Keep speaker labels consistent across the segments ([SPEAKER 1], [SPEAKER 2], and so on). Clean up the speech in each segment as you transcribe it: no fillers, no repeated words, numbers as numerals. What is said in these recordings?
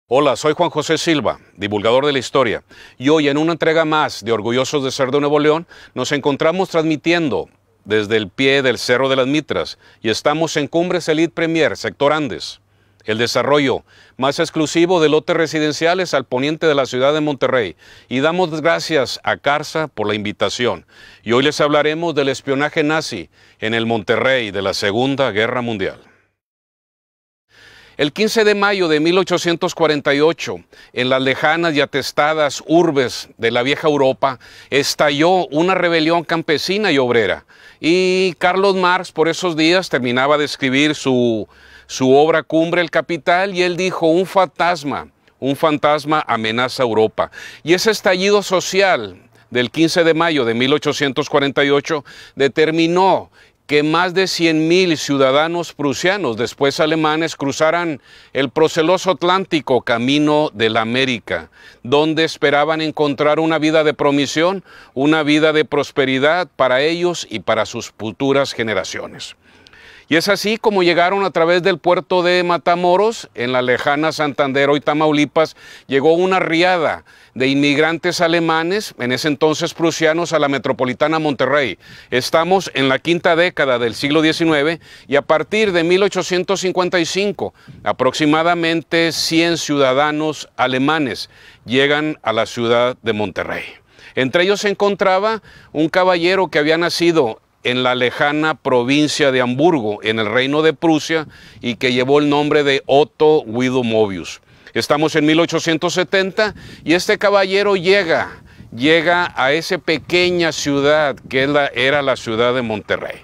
[SPEAKER 1] Hola, soy Juan José Silva, divulgador de la historia, y hoy en una entrega más de Orgullosos de Ser de Nuevo León, nos encontramos transmitiendo desde el pie del Cerro de las Mitras y estamos en Cumbres Elite Premier, sector Andes, el desarrollo más exclusivo de lotes residenciales al poniente de la ciudad de Monterrey, y damos gracias a Carsa por la invitación. Y hoy les hablaremos del espionaje nazi en el Monterrey de la Segunda Guerra Mundial. El 15 de mayo de 1848, en las lejanas y atestadas urbes de la vieja Europa, estalló una rebelión campesina y obrera. Y Carlos Marx, por esos días, terminaba de escribir su obra cumbre, El Capital, y él dijo: un fantasma amenaza a Europa. Y ese estallido social del 15 de mayo de 1848 determinó que más de 100,000 ciudadanos prusianos, después alemanes, cruzaran el proceloso Atlántico camino de la América, donde esperaban encontrar una vida de promisión, una vida de prosperidad para ellos y para sus futuras generaciones. Y es así como llegaron a través del puerto de Matamoros, en la lejana Santander, hoy Tamaulipas, llegó una riada de inmigrantes alemanes, en ese entonces prusianos, a la metropolitana Monterrey. Estamos en la quinta década del siglo XIX y a partir de 1855, aproximadamente 100 ciudadanos alemanes llegan a la ciudad de Monterrey. Entre ellos se encontraba un caballero que había nacido en la lejana provincia de Hamburgo, en el reino de Prusia, y que llevó el nombre de Otto Guido Mobius. Estamos en 1870 y este caballero llega a esa pequeña ciudad que era la ciudad de Monterrey.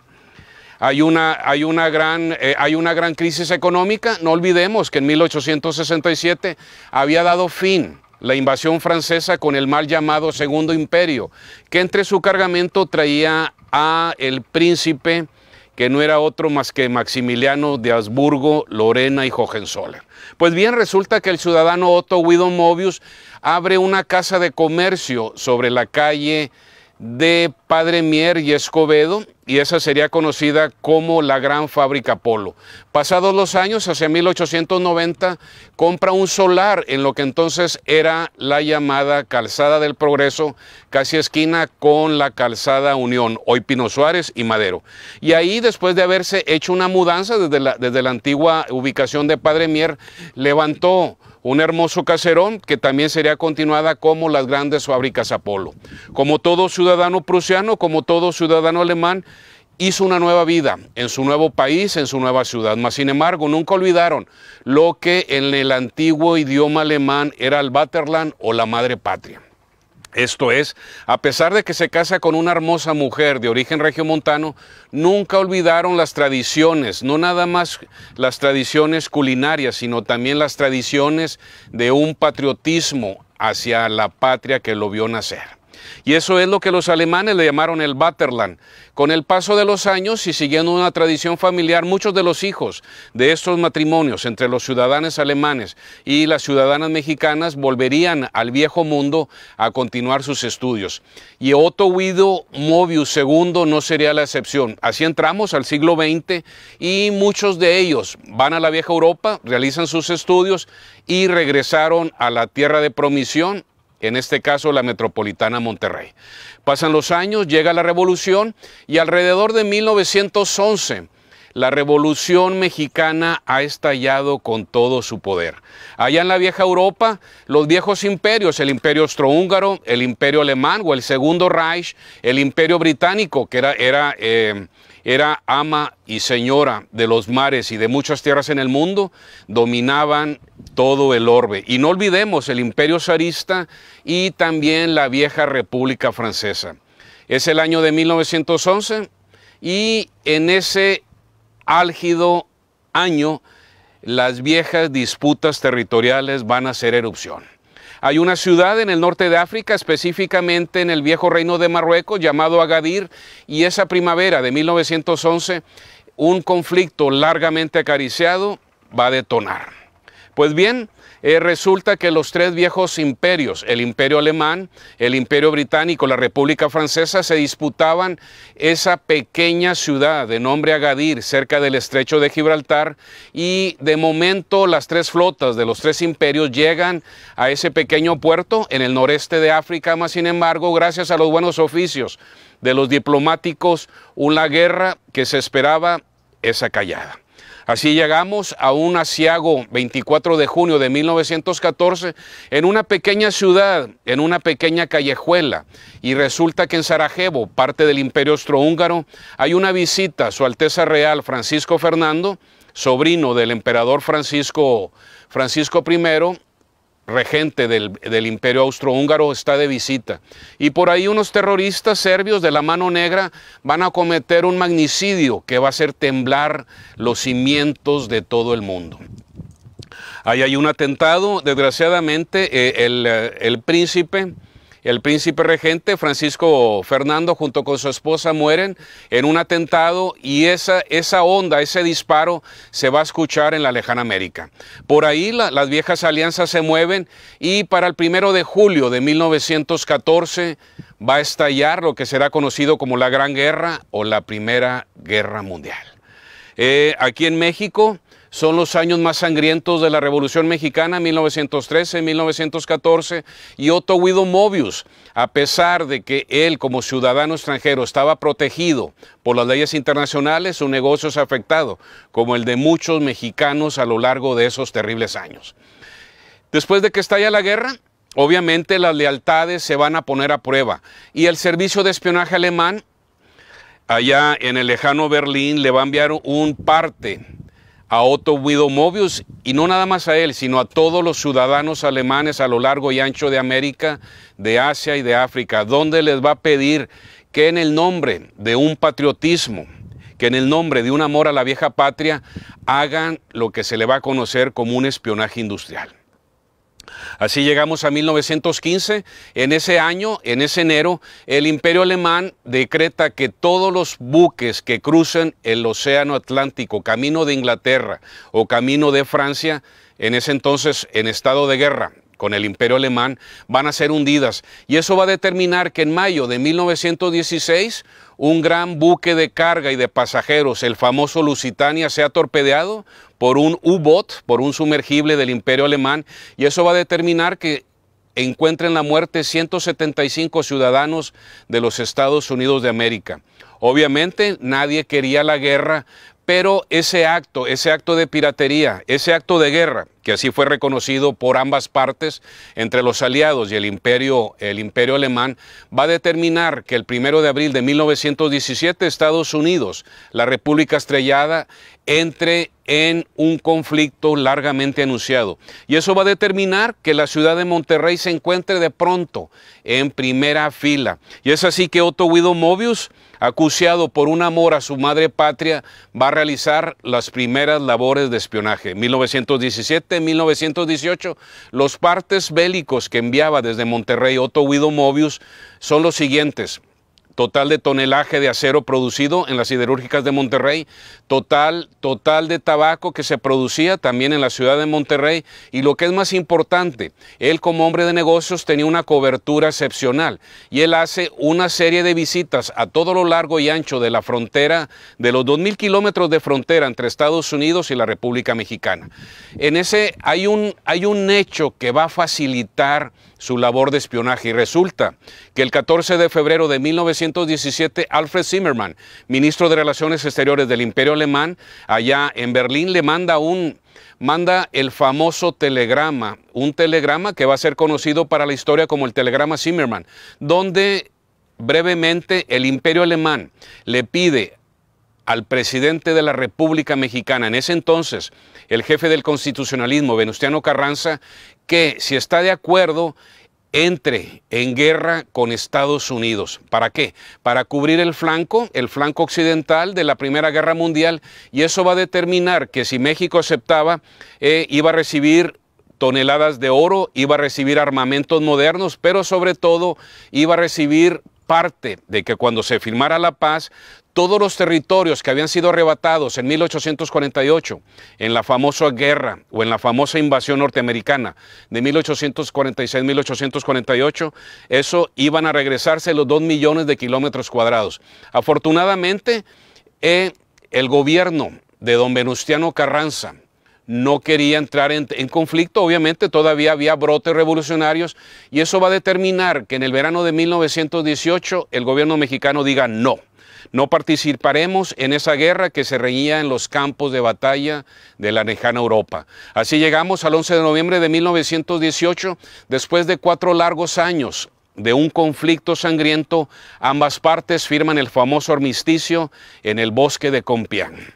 [SPEAKER 1] Hay una gran crisis económica. No olvidemos que en 1867 había dado fin la invasión francesa con el mal llamado Segundo Imperio, que entre su cargamento traía a el príncipe, que no era otro más que Maximiliano de Habsburgo, Lorena y Hohenzollern. Pues bien, resulta que el ciudadano Otto Guido Mobius abre una casa de comercio sobre la calle de Padre Mier y Escobedo, y esa sería conocida como la Gran Fábrica Polo. Pasados los años, hacia 1890, compra un solar en lo que entonces era la llamada Calzada del Progreso, casi esquina con la Calzada Unión, hoy Pino Suárez y Madero. Y ahí, después de haberse hecho una mudanza desde la antigua ubicación de Padre Mier, levantó un hermoso caserón que también sería continuada como las grandes fábricas Apolo. Como todo ciudadano prusiano, como todo ciudadano alemán, hizo una nueva vida en su nuevo país, en su nueva ciudad. Mas, sin embargo, nunca olvidaron lo que en el antiguo idioma alemán era el Vaterland o la madre patria. Esto es, a pesar de que se casa con una hermosa mujer de origen regiomontano, nunca olvidaron las tradiciones, no nada más las tradiciones culinarias, sino también las tradiciones de un patriotismo hacia la patria que lo vio nacer. Y eso es lo que los alemanes le llamaron el Vaterland. Con el paso de los años y siguiendo una tradición familiar, muchos de los hijos de estos matrimonios entre los ciudadanos alemanes y las ciudadanas mexicanas volverían al viejo mundo a continuar sus estudios. Y Otto Guido Mobius II no sería la excepción. Así entramos al siglo XX y muchos de ellos van a la vieja Europa, realizan sus estudios y regresaron a la tierra de promisión, en este caso la metropolitana Monterrey. Pasan los años, llega la Revolución y alrededor de 1911 la Revolución Mexicana ha estallado con todo su poder. Allá en la vieja Europa, los viejos imperios, el Imperio Austrohúngaro, el Imperio Alemán o el Segundo Reich, el Imperio Británico, que era ama y señora de los mares y de muchas tierras en el mundo, dominaban todo el orbe. Y no olvidemos el Imperio zarista y también la vieja República Francesa. Es el año de 1911 y en ese álgido año las viejas disputas territoriales van a hacer erupción. Hay una ciudad en el norte de África, específicamente en el viejo reino de Marruecos, llamado Agadir, y esa primavera de 1911, un conflicto largamente acariciado va a detonar. Pues bien, Resulta que los tres viejos imperios, el Imperio Alemán, el Imperio Británico, la República Francesa, se disputaban esa pequeña ciudad de nombre Agadir, cerca del Estrecho de Gibraltar, y de momento las tres flotas de los tres imperios llegan a ese pequeño puerto en el noreste de África, mas sin embargo, gracias a los buenos oficios de los diplomáticos, una guerra que se esperaba es acallada. Así llegamos a un aciago 24 de junio de 1914 en una pequeña ciudad, en una pequeña callejuela, y resulta que en Sarajevo, parte del Imperio Austrohúngaro, hay una visita a Su Alteza Real Francisco Fernando, sobrino del emperador Francisco I, regente del Imperio Austrohúngaro, está de visita. Y por ahí unos terroristas serbios de la mano negra van a cometer un magnicidio que va a hacer temblar los cimientos de todo el mundo. Ahí hay un atentado, desgraciadamente, el príncipe regente Francisco Fernando junto con su esposa mueren en un atentado, y esa onda, ese disparo se va a escuchar en la lejana América. Por ahí las viejas alianzas se mueven, y para el 1 de julio de 1914 va a estallar lo que será conocido como la Gran Guerra o la Primera Guerra Mundial. Aquí en México son los años más sangrientos de la Revolución Mexicana, 1913-1914, y Otto Guido Mobius, a pesar de que él como ciudadano extranjero estaba protegido por las leyes internacionales, su negocio es afectado, como el de muchos mexicanos a lo largo de esos terribles años. Después de que estalla la guerra, obviamente las lealtades se van a poner a prueba, y el servicio de espionaje alemán, allá en el lejano Berlín, le va a enviar un parte a Otto Guido Mobius, y no nada más a él, sino a todos los ciudadanos alemanes a lo largo y ancho de América, de Asia y de África, donde les va a pedir que en el nombre de un patriotismo, que en el nombre de un amor a la vieja patria, hagan lo que se le va a conocer como un espionaje industrial. Así llegamos a 1915. En ese año, en ese enero, el Imperio Alemán decreta que todos los buques que crucen el Océano Atlántico, camino de Inglaterra o camino de Francia, en ese entonces en estado de guerra con el Imperio Alemán, van a ser hundidas. Y eso va a determinar que en mayo de 1916, un gran buque de carga y de pasajeros, el famoso Lusitania, sea torpedeado por un U-Boot, por un sumergible del Imperio Alemán, y eso va a determinar que encuentren la muerte 175 ciudadanos de los Estados Unidos de América. Obviamente nadie quería la guerra, pero ese acto de piratería, ese acto de guerra, que así fue reconocido por ambas partes, entre los aliados y el imperio alemán, va a determinar que el 1 de abril de 1917 Estados Unidos, la República Estrellada, entre en un conflicto largamente anunciado. Y eso va a determinar que la ciudad de Monterrey se encuentre de pronto en primera fila. Y es así que Otto Guido Mobius, acuciado por un amor a su madre patria, va a realizar las primeras labores de espionaje. 1917-1918, los partes bélicos que enviaba desde Monterrey Otto Guido Mobius son los siguientes: total de tonelaje de acero producido en las siderúrgicas de Monterrey, total de tabaco que se producía también en la ciudad de Monterrey, y lo que es más importante, él como hombre de negocios tenía una cobertura excepcional, y él hace una serie de visitas a todo lo largo y ancho de la frontera, de los 2,000 kilómetros de frontera entre Estados Unidos y la República Mexicana. En ese hay un hecho que va a facilitar su labor de espionaje, y resulta que el 14 de febrero de 1917, Alfred Zimmermann, ministro de Relaciones Exteriores del Imperio Alemán, allá en Berlín, le manda el famoso telegrama, un telegrama que va a ser conocido para la historia como el telegrama Zimmermann, donde brevemente el Imperio Alemán le pide al presidente de la República Mexicana, en ese entonces el jefe del constitucionalismo, Venustiano Carranza, que si está de acuerdo entre en guerra con Estados Unidos. ¿Para qué? Para cubrir el flanco occidental de la Primera Guerra Mundial, y eso va a determinar que si México aceptaba, iba a recibir toneladas de oro, iba a recibir armamentos modernos, pero sobre todo iba a recibir parte de que cuando se firmara la paz, Todos los territorios que habían sido arrebatados en 1848, en la famosa guerra o en la famosa invasión norteamericana de 1846-1848, eso iban a regresarse los 2 millones de kilómetros cuadrados. Afortunadamente, el gobierno de don Venustiano Carranza no quería entrar en conflicto. Obviamente todavía había brotes revolucionarios y eso va a determinar que en el verano de 1918 el gobierno mexicano diga no. No participaremos en esa guerra que se reñía en los campos de batalla de la lejana Europa. Así llegamos al 11 de noviembre de 1918, después de 4 largos años de un conflicto sangriento. Ambas partes firman el famoso armisticio en el bosque de Compián.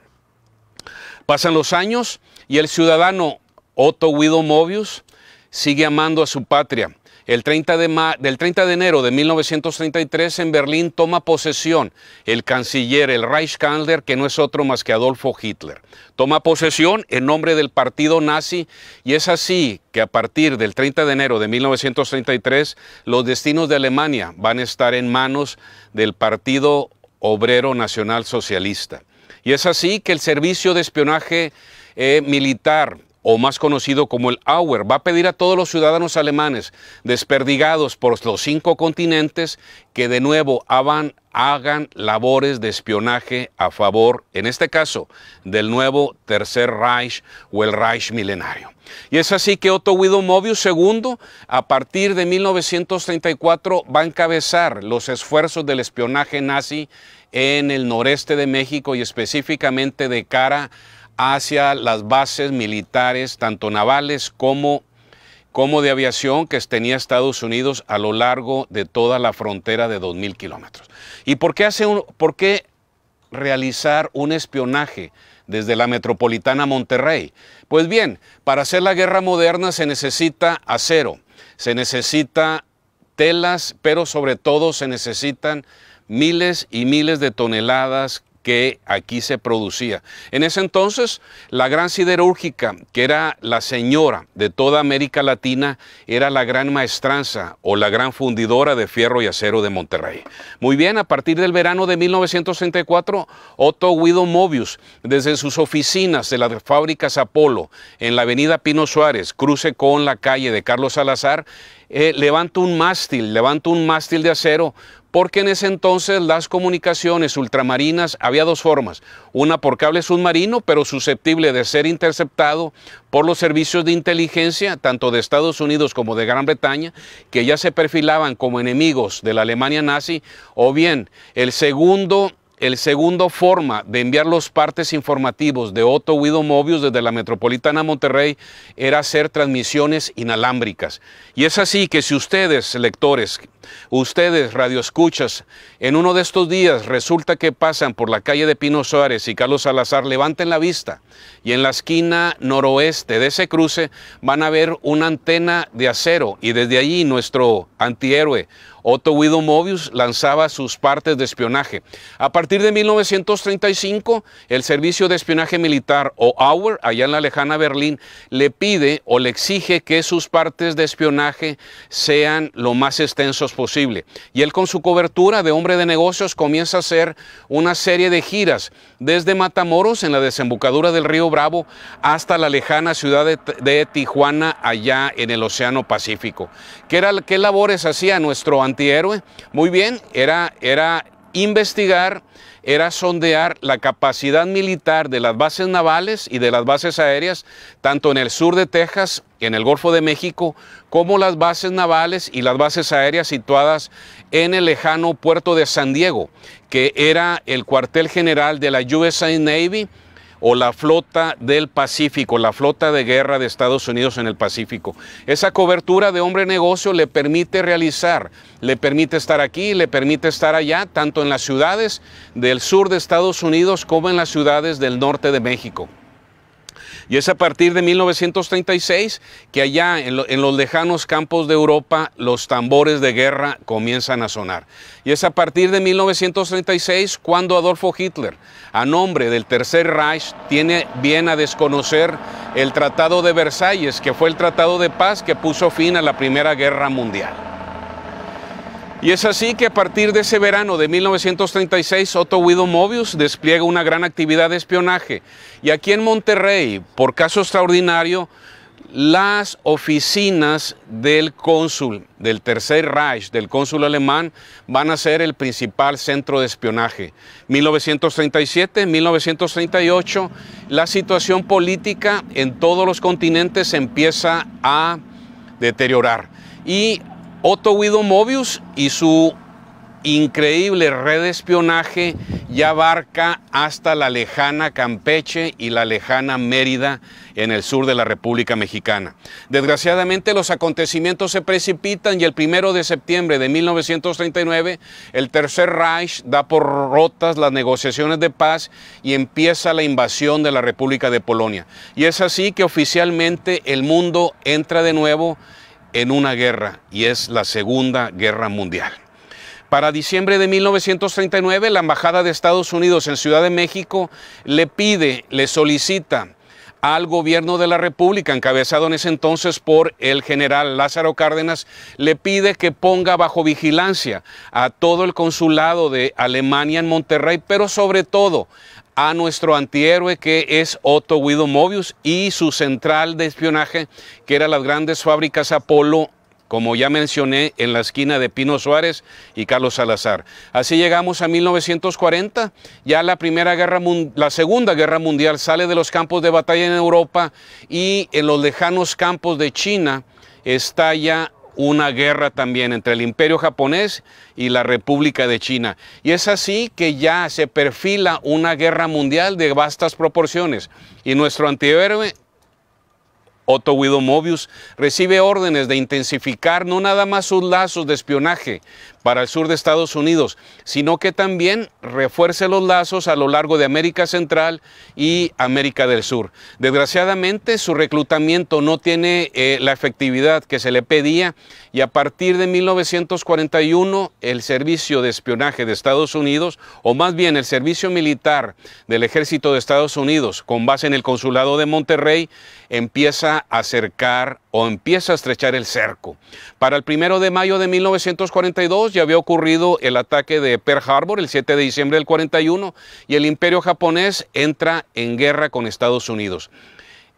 [SPEAKER 1] Pasan los años y el ciudadano Otto Guido Mobius sigue amando a su patria. Del 30 de enero de 1933 en Berlín toma posesión el canciller, el Reichskanzler, que no es otro más que Adolfo Hitler. Toma posesión en nombre del partido nazi y es así que a partir del 30 de enero de 1933 los destinos de Alemania van a estar en manos del Partido Obrero Nacional Socialista. Y es así que el servicio de espionaje militar, o más conocido como el Abwehr, va a pedir a todos los ciudadanos alemanes desperdigados por los 5 continentes que de nuevo hagan labores de espionaje a favor, en este caso, del nuevo Tercer Reich o el Reich milenario. Y es así que Otto Guido Mobius II, a partir de 1934, va a encabezar los esfuerzos del espionaje nazi en el noreste de México y específicamente de cara hacia las bases militares, tanto navales como de aviación que tenía Estados Unidos a lo largo de toda la frontera de 2.000 kilómetros. ¿Y por qué realizar un espionaje desde la metropolitana Monterrey? Pues bien, para hacer la guerra moderna se necesita acero, se necesita telas, pero sobre todo se necesitan miles y miles de toneladas que aquí se producía. En ese entonces, la gran siderúrgica, que era la señora de toda América Latina, era la Gran Maestranza o la Gran Fundidora de Fierro y Acero de Monterrey. Muy bien, a partir del verano de 1934, Otto Guido Mobius, desde sus oficinas de las fábricas Apolo, en la avenida Pino Suárez, cruce con la calle de Carlos Salazar, levanta un mástil de acero, porque en ese entonces las comunicaciones ultramarinas había 2 formas, una por cable submarino, pero susceptible de ser interceptado por los servicios de inteligencia, tanto de Estados Unidos como de Gran Bretaña, que ya se perfilaban como enemigos de la Alemania nazi, o bien el segundo forma de enviar los partes informativos de Otto Guido Mobius desde la metropolitana Monterrey era hacer transmisiones inalámbricas. Y es así que si ustedes, lectores, ustedes, radioescuchas, en uno de estos días resulta que pasan por la calle de Pino Suárez y Carlos Salazar, levanten la vista y en la esquina noroeste de ese cruce van a ver una antena de acero y desde allí nuestro antihéroe Otto Guido Mobius lanzaba sus partes de espionaje. A partir de 1935, el Servicio de Espionaje Militar, o Abwehr, allá en la lejana Berlín, le pide o le exige que sus partes de espionaje sean lo más extensos posible. Y él, con su cobertura de hombre de negocios, comienza a hacer una serie de giras desde Matamoros, en la desembocadura del río Bravo, hasta la lejana ciudad de Tijuana, allá en el Océano Pacífico. ¿Qué labores hacía nuestro antihéroe? Muy bien, era investigar, era sondear la capacidad militar de las bases navales y de las bases aéreas, tanto en el sur de Texas, en el Golfo de México, como las bases navales y las bases aéreas situadas en el lejano puerto de San Diego, que era el cuartel general de la USA Navy, o la flota del Pacífico, la flota de guerra de Estados Unidos en el Pacífico. Esa cobertura de hombre negocio le permite estar aquí, le permite estar allá, tanto en las ciudades del sur de Estados Unidos como en las ciudades del norte de México. Y es a partir de 1936 que allá en los lejanos campos de Europa los tambores de guerra comienzan a sonar. Y es a partir de 1936 cuando Adolfo Hitler, a nombre del Tercer Reich, tiene bien a desconocer el Tratado de Versalles, que fue el tratado de paz que puso fin a la Primera Guerra Mundial. Y es así que a partir de ese verano de 1936, Otto Guido Mobius despliega una gran actividad de espionaje. Y aquí en Monterrey, por caso extraordinario, las oficinas del cónsul del Tercer Reich, del cónsul alemán, van a ser el principal centro de espionaje. 1937, 1938, la situación política en todos los continentes se empieza a deteriorar. Y Otto Guido Mobius y su increíble red de espionaje ya abarca hasta la lejana Campeche y la lejana Mérida en el sur de la República Mexicana. Desgraciadamente los acontecimientos se precipitan y el 1 de septiembre de 1939 el Tercer Reich da por rotas las negociaciones de paz y empieza la invasión de la República de Polonia. Y es así que oficialmente el mundo entra de nuevo en una guerra, y es la Segunda Guerra Mundial. Para diciembre de 1939, la Embajada de Estados Unidos en Ciudad de México le solicita al gobierno de la República, encabezado en ese entonces por el general Lázaro Cárdenas, le pide que ponga bajo vigilancia a todo el consulado de Alemania en Monterrey, pero sobre todo a nuestro antihéroe que es Otto Guido Mobius y su central de espionaje, que eran las grandes fábricas Apolo, como ya mencioné, en la esquina de Pino Suárez y Carlos Salazar. Así llegamos a 1940, ya la Segunda Guerra Mundial sale de los campos de batalla en Europa y en los lejanos campos de China estalla una guerra también entre el Imperio japonés y la República de China. Y es así que ya se perfila una guerra mundial de vastas proporciones. Y nuestro antihéroe, Otto Guido Mobius, recibe órdenes de intensificar no nada más sus lazos de espionaje para el sur de Estados Unidos, sino que también refuerce los lazos a lo largo de América Central y América del Sur. Desgraciadamente, su reclutamiento no tiene la efectividad que se le pedía y a partir de 1941 el Servicio de Espionaje de Estados Unidos, o más bien el Servicio Militar del Ejército de Estados Unidos, con base en el Consulado de Monterrey, empieza a acercar o empieza a estrechar el cerco. Para el 1 de mayo de 1942 ya había ocurrido el ataque de Pearl Harbor, el 7 de diciembre del 41, y el Imperio japonés entra en guerra con Estados Unidos.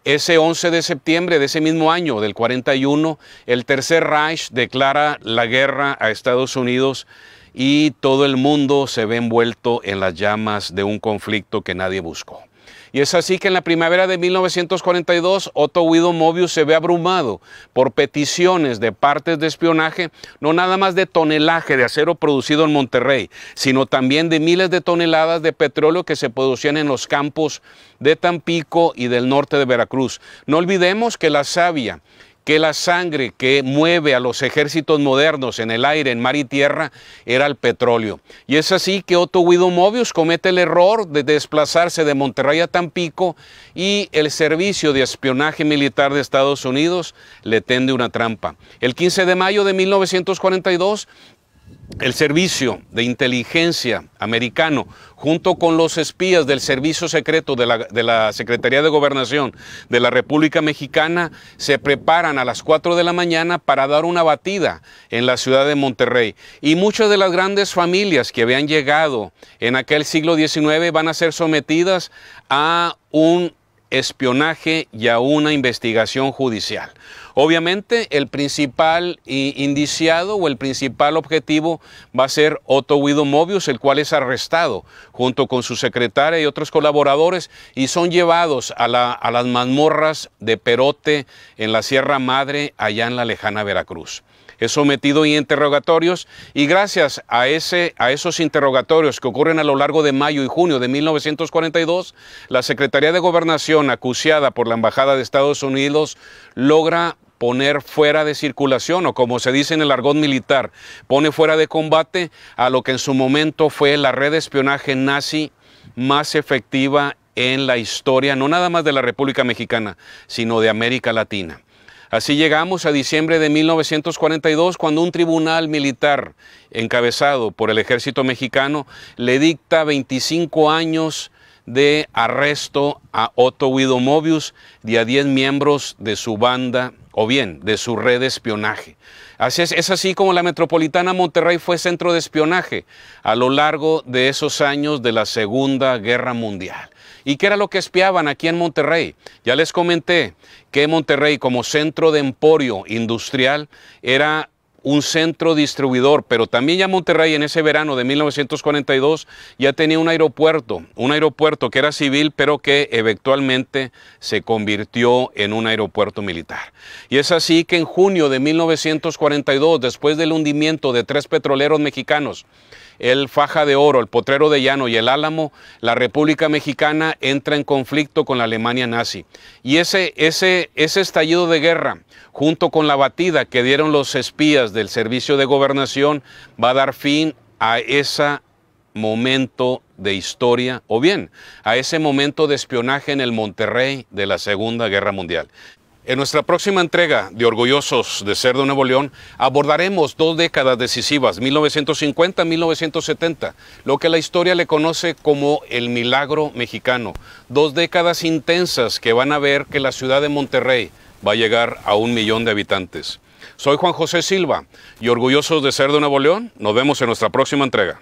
[SPEAKER 1] Ese 11 de septiembre de ese mismo año, del 41, el Tercer Reich declara la guerra a Estados Unidos y todo el mundo se ve envuelto en las llamas de un conflicto que nadie buscó. Y es así que en la primavera de 1942, Otto Guido Mobius se ve abrumado por peticiones de partes de espionaje, no nada más de tonelaje de acero producido en Monterrey, sino también de miles de toneladas de petróleo que se producían en los campos de Tampico y del norte de Veracruz. No olvidemos que la savia, que la sangre que mueve a los ejércitos modernos en el aire, en mar y tierra, era el petróleo. Y es así que Otto Guido Mobius comete el error de desplazarse de Monterrey a Tampico y el Servicio de Espionaje Militar de Estados Unidos le tende una trampa. El 15 de mayo de 1942, el Servicio de Inteligencia americano, junto con los espías del Servicio Secreto de la Secretaría de Gobernación de la República Mexicana, se preparan a las 4 de la mañana para dar una batida en la ciudad de Monterrey. Y muchas de las grandes familias que habían llegado en aquel siglo XIX van a ser sometidas a un espionaje y a una investigación judicial. Obviamente el principal indiciado o el principal objetivo va a ser Otto Guido Mobius, el cual es arrestado junto con su secretaria y otros colaboradores y son llevados a las mazmorras de Perote en la Sierra Madre, allá en la lejana Veracruz. Es sometido a interrogatorios y gracias a esos interrogatorios que ocurren a lo largo de mayo y junio de 1942, la Secretaría de Gobernación, acuciada por la Embajada de Estados Unidos, logra poner fuera de circulación, o como se dice en el argot militar, pone fuera de combate a lo que en su momento fue la red de espionaje nazi más efectiva en la historia, no nada más de la República Mexicana, sino de América Latina. Así llegamos a diciembre de 1942, cuando un tribunal militar encabezado por el ejército mexicano le dicta 25 años de arresto a Otto Guido Mobius y a 10 miembros de su banda o bien de su red de espionaje. Es así como la Metropolitana Monterrey fue centro de espionaje a lo largo de esos años de la Segunda Guerra Mundial. ¿Y qué era lo que espiaban aquí en Monterrey? Ya les comenté que Monterrey, como centro de emporio industrial, era un centro distribuidor, pero también ya Monterrey en ese verano de 1942 ya tenía un aeropuerto que era civil, pero que eventualmente se convirtió en un aeropuerto militar. Y es así que en junio de 1942, después del hundimiento de 3 petroleros mexicanos, el Faja de Oro, el Potrero de Llano y el Álamo, la República Mexicana entra en conflicto con la Alemania nazi. Y ese estallido de guerra, junto con la batida que dieron los espías del Servicio de Gobernación, va a dar fin a ese momento de historia, o bien a ese momento de espionaje en el Monterrey de la Segunda Guerra Mundial. En nuestra próxima entrega de Orgullosos de Ser de Nuevo León abordaremos 2 décadas decisivas, 1950-1970, lo que la historia le conoce como el milagro mexicano. 2 décadas intensas que van a ver que la ciudad de Monterrey va a llegar a 1 millón de habitantes. Soy Juan José Silva y Orgullosos de Ser de Nuevo León, nos vemos en nuestra próxima entrega.